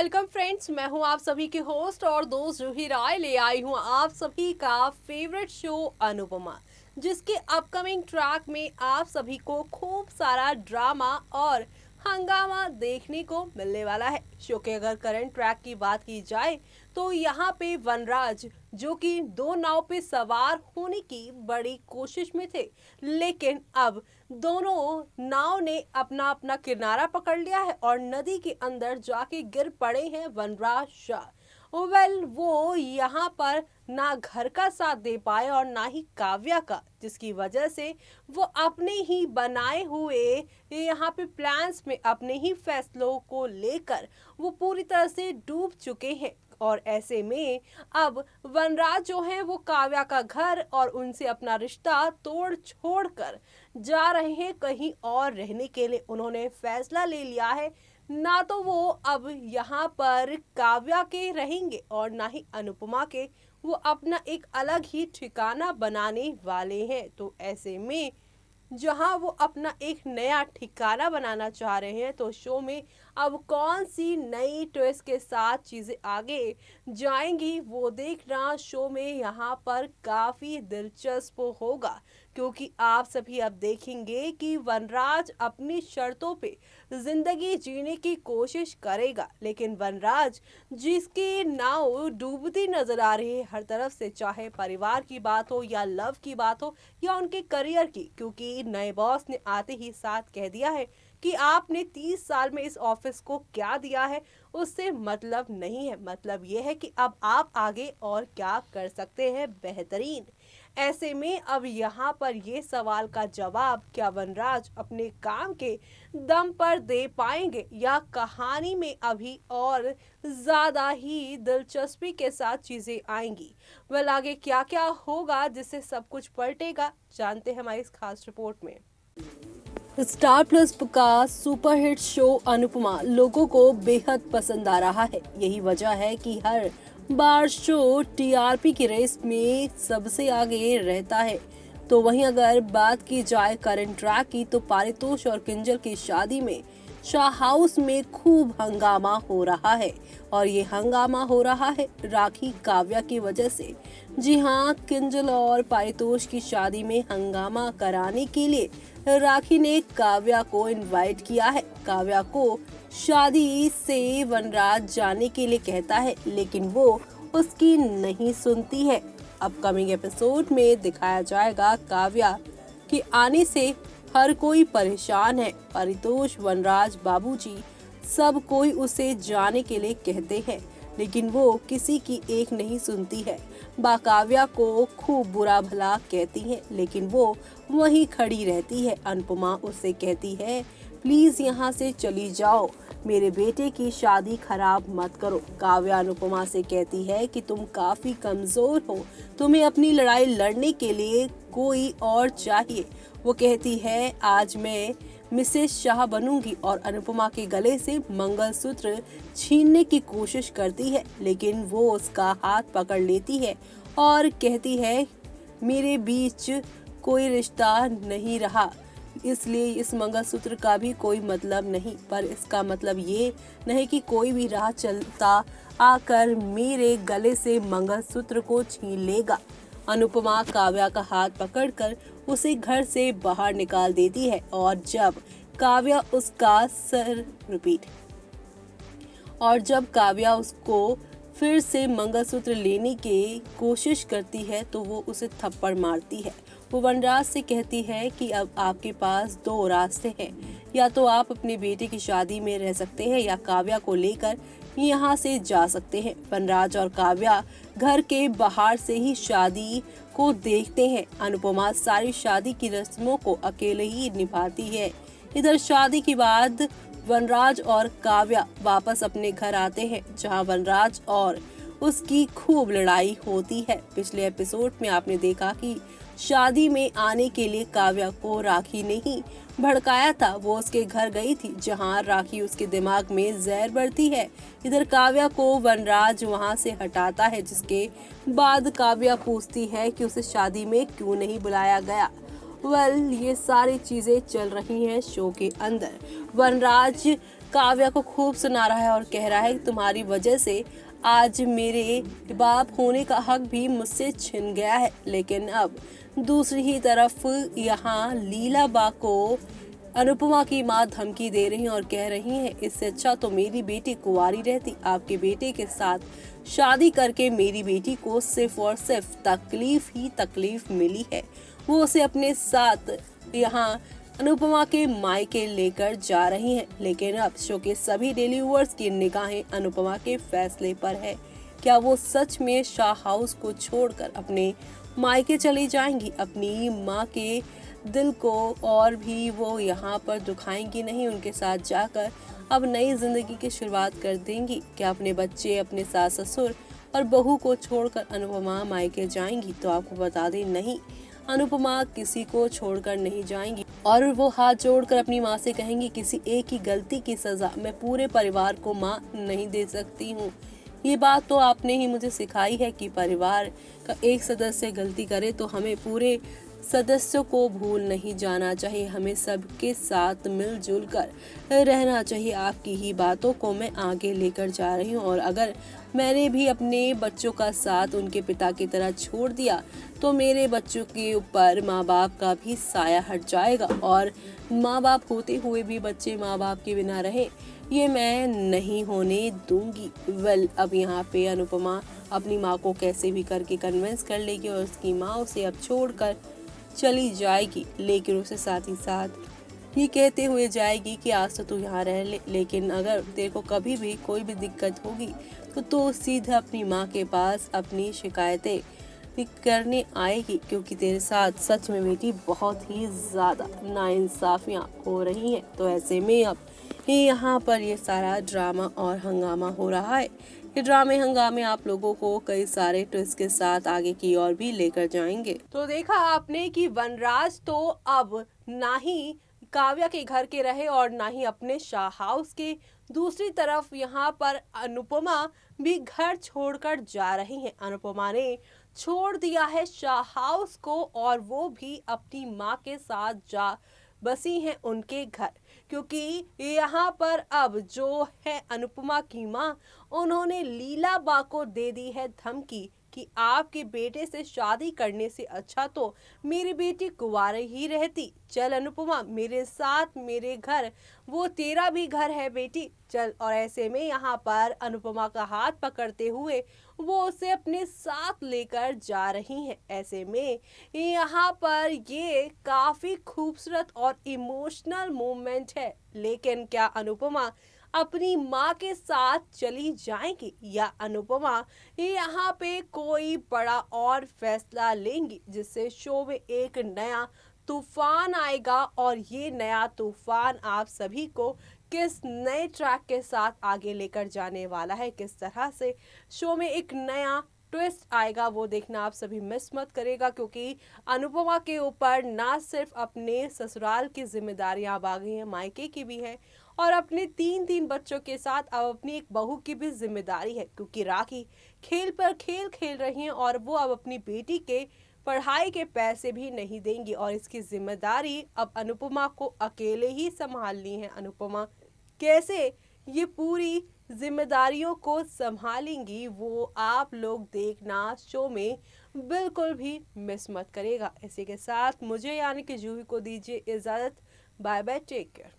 Welcome friends, मैं हूं आप सभी की होस्ट और दोस्त जूही राय। ले आई हूं आप सभी का फेवरेट शो अनुपमा, जिसके अपकमिंग ट्रैक में आप सभी को खूब सारा ड्रामा और हंगामा देखने को मिलने वाला है। शो के अगर करंट ट्रैक की बात की जाए तो यहाँ पे वनराज, जो कि दो नाव पे सवार होने की बड़ी कोशिश में थे, लेकिन अब दोनों नाव ने अपना अपना किनारा पकड़ लिया है और नदी के अंदर जाके गिर पड़े हैं वनराज शाह। वो यहाँ पर ना घर का साथ दे पाए और ना ही काव्या का, जिसकी वजह से वो अपने ही बनाए हुए यहाँ पे प्लान्स में, अपने ही फैसलों को लेकर वो पूरी तरह से डूब चुके हैं। और ऐसे में अब वनराज जो है वो काव्या का घर और उनसे अपना रिश्ता तोड़ छोड़ कर जा रहे हैं कहीं और रहने के लिए। उन्होंने फैसला ले लिया है, ना तो वो अब यहाँ पर काव्या के रहेंगे और ना ही अनुपमा के। वो अपना एक अलग ही ठिकाना बनाने वाले हैं। तो ऐसे में जहां वो अपना एक नया ठिकाना बनाना चाह रहे हैं, तो शो में अब कौन सी नई ट्विस्ट के साथ चीजें आगे जाएंगी वो देखना शो में यहाँ पर काफी दिलचस्प होगा। क्योंकि आप सभी अब देखेंगे कि वनराज अपनी शर्तों पे जिंदगी जीने की कोशिश करेगा, लेकिन वनराज जिसकी नाव डूबती नजर आ रही है हर तरफ से, चाहे परिवार की बात हो या लव की बात हो या उनके करियर की, क्योंकि नए बॉस ने आते ही साथ कह दिया है कि आपने 30 साल में इस ऑफिस को क्या दिया है उससे मतलब नहीं है। मतलब यह है कि अब आप आगे और क्या कर सकते हैं बेहतरीन। ऐसे में अब यहाँ पर ये सवाल का जवाब क्या वनराज अपने काम के दम पर दे पाएंगे, या कहानी में अभी और ज्यादा ही दिलचस्पी के साथ चीजें आएंगी। आगे क्या क्या होगा जिससे सब कुछ पलटेगा, जानते हैं हमारी इस खास रिपोर्ट में। स्टार प्लस का सुपरहिट शो अनुपमा लोगों को बेहद पसंद आ रहा है। यही वजह है कि हर बार शो टीआरपी की रेस में सबसे आगे रहता है। तो वहीं अगर बात की जाए करंट ट्रैक की, तो पारितोष और किंजल की शादी में शाह हाउस में खूब हंगामा हो रहा है। और ये हंगामा हो रहा है राखी काव्या की वजह से। जी हाँ, किंजल और पारितोष की शादी में हंगामा कराने के लिए राखी ने काव्या को इनवाइट किया है। काव्या को शादी से वनराज जाने के लिए कहता है, लेकिन वो उसकी नहीं सुनती है। अपकमिंग एपिसोड में दिखाया जाएगा काव्या के आने से हर कोई परेशान है। परितोष, वनराज, बाबूजी सब कोई उसे जाने के लिए कहते हैं, लेकिन वो किसी की एक नहीं सुनती है। काव्या को खूब बुरा भला कहती है, लेकिन वो वहीं खड़ी रहती है। अनुपमा उससे कहती है, प्लीज यहाँ से चली जाओ, मेरे बेटे की शादी खराब मत करो। काव्या अनुपमा से कहती है कि तुम काफी कमजोर हो, तुम्हें अपनी लड़ाई लड़ने के लिए कोई और चाहिए। वो कहती है, आज मैं मिसेस शाह बनूंगी, और अनुपमा के गले से मंगलसूत्र छीनने की कोशिश करती है, लेकिन वो उसका हाथ पकड़ लेती है और कहती है, मेरे बीच कोई रिश्ता नहीं रहा, इसलिए इस मंगलसूत्र का भी कोई मतलब नहीं। पर इसका मतलब ये नहीं कि कोई भी राह चलता आकर मेरे गले से मंगलसूत्र को छीन लेगा। अनुपमा काव्या का हाथ पकड़कर उसे घर से बाहर निकाल देती है, और जब काव्या उसको फिर से मंगलसूत्र लेने की कोशिश करती है, तो वो उसे थप्पड़ मारती है। वो वनराज से कहती है कि अब आपके पास दो रास्ते हैं, या तो आप अपने बेटे की शादी में रह सकते हैं या काव्या को लेकर यहाँ से जा सकते हैं। वनराज और काव्या घर के बाहर से ही शादी को देखते हैं। अनुपमा सारी शादी की रस्मों को अकेले ही निभाती है। इधर शादी के बाद वनराज और काव्या वापस अपने घर आते हैं, जहां वनराज और उसकी खूब लड़ाई होती है। पिछले एपिसोड में आपने देखा कि शादी में आने के लिए काव्या को राखी ने ही भड़काया था। वो उसके घर गई थी, जहां राखी उसके दिमाग में जहर भरती है। इधर काव्या को वनराज वहां से हटाता है, जिसके बाद काव्या पूछती है कि उसे शादी में क्यों नहीं बुलाया गया। ये सारी चीजें चल रही हैं शो के अंदर। वनराज काव्या को खूब सुना रहा है और कह रहा है कि तुम्हारी वजह से आज मेरे बाप होने का हक भी मुझसे छिन गया है। लेकिन अब दूसरी ही तरफ यहाँ लीला बा को अनुपमा की माँ धमकी दे रही हैं और कह रही हैं इससे अच्छा तो मेरी बेटी कुंवारी रहती। आपके बेटे के साथ शादी करके मेरी बेटी को सिर्फ और सिर्फ तकलीफ ही तकलीफ मिली है। वो उसे अपने साथ यहाँ अनुपमा के मायके लेकर जा रही हैं। लेकिन अब शो के सभी डेली व्यूअर्स की निगाहें अनुपमा के फैसले पर है। क्या वो सच में शाह हाउस को छोड़कर अपने मायके चली जाएंगी, अपनी माँ के दिल को और भी वो यहाँ पर दुखाएंगी नहीं, उनके साथ जाकर अब नई जिंदगी की शुरुआत कर देंगी? क्या अपने बच्चे, अपने सास ससुर और बहू को छोड़कर अनुपमा मायके जाएंगी? तो आपको बता दें, नहीं, अनुपमा किसी को छोड़कर नहीं जाएंगी और वो हाथ जोड़कर अपनी माँ से कहेंगी किसी एक ही गलती की सजा मैं पूरे परिवार को माँ नहीं दे सकती हूँ। ये बात तो आपने ही मुझे सिखाई है कि परिवार का एक सदस्य गलती करे तो हमें पूरे सदस्यों को भूल नहीं जाना चाहिए, हमें सबके साथ मिलजुल कर रहना चाहिए। आपकी ही बातों को मैं आगे लेकर जा रही हूँ और अगर मैंने भी अपने बच्चों का साथ उनके पिता की तरह छोड़ दिया तो मेरे बच्चों के ऊपर माँ बाप का भी साया हट जाएगा और माँ बाप होते हुए भी बच्चे माँ बाप के बिना रहे, ये मैं नहीं होने दूंगी। अब यहाँ पे अनुपमा अपनी माँ को कैसे भी करके कन्विंस कर लेगी और उसकी माँ उसे अब छोड़कर चली जाएगी, लेकिन उसे साथ ही साथ ये कहते हुए जाएगी कि आज तो तू यहाँ रह ले, लेकिन अगर तेरे को कभी भी कोई भी दिक्कत होगी तो सीधा अपनी माँ के पास अपनी शिकायतें करने आएगी, क्योंकि तेरे साथ सच में बेटी बहुत ही ज़्यादा नाइंसाफियाँ हो रही हैं। तो ऐसे में अब यहाँ पर ये सारा ड्रामा और हंगामा हो रहा है। ये ड्रामे हंगामे आप लोगों को कई सारे ट्विस्ट के साथ आगे की ओर भी लेकर जाएंगे। तो देखा आपने कि वनराज तो अब ना ही काव्या के घर के रहे और ना ही अपने शाह हाउस के। दूसरी तरफ यहाँ पर अनुपमा भी घर छोड़कर जा रही हैं। अनुपमा ने छोड़ दिया है शाह हाउस को और वो भी अपनी माँ के साथ जा बसी हैं उनके घर, क्योंकि यहाँ पर अब जो है अनुपमा की माँ, उन्होंने लीला बा को दे दी है धमकी कि आपके बेटे से शादी करने से अच्छा तो मेरी बेटी कुंवारी ही रहती। चल अनुपमा मेरे साथ मेरे घर, वो तेरा भी घर है बेटी, चल। और ऐसे में यहाँ पर अनुपमा का हाथ पकड़ते हुए वो उसे अपने साथ लेकर जा रही हैं। ऐसे में यहाँ पर ये काफी खूबसूरत और इमोशनल मोमेंट है। लेकिन क्या अनुपमा अपनी माँ के साथ चली जाएंगी या अनुपमा यहाँ पे कोई बड़ा और फैसला लेंगी जिससे शो में एक नया तूफान आएगा और ये नया तूफान आप सभी को किस नए ट्रैक के साथ आगे लेकर जाने वाला है, किस तरह से शो में एक नया ट्विस्ट आएगा, वो देखना आप सभी मिस मत करेगा। क्योंकि अनुपमा के ऊपर ना सिर्फ अपने ससुराल की जिम्मेदारियां अब आ गई हैं, मायके की भी है और अपने तीन बच्चों के साथ अब अपनी एक बहू की भी जिम्मेदारी है। क्योंकि राखी खेल पर खेल खेल रही हैं और वो अब अपनी बेटी के पढ़ाई के पैसे भी नहीं देंगी और इसकी जिम्मेदारी अब अनुपमा को अकेले ही संभालनी है। अनुपमा कैसे ये पूरी जिम्मेदारियों को संभालेंगी वो आप लोग देखना शो में बिल्कुल भी मिस मत करेगा। इसी के साथ मुझे यानी कि जूही को दीजिए इजाजत। Bye bye, take care.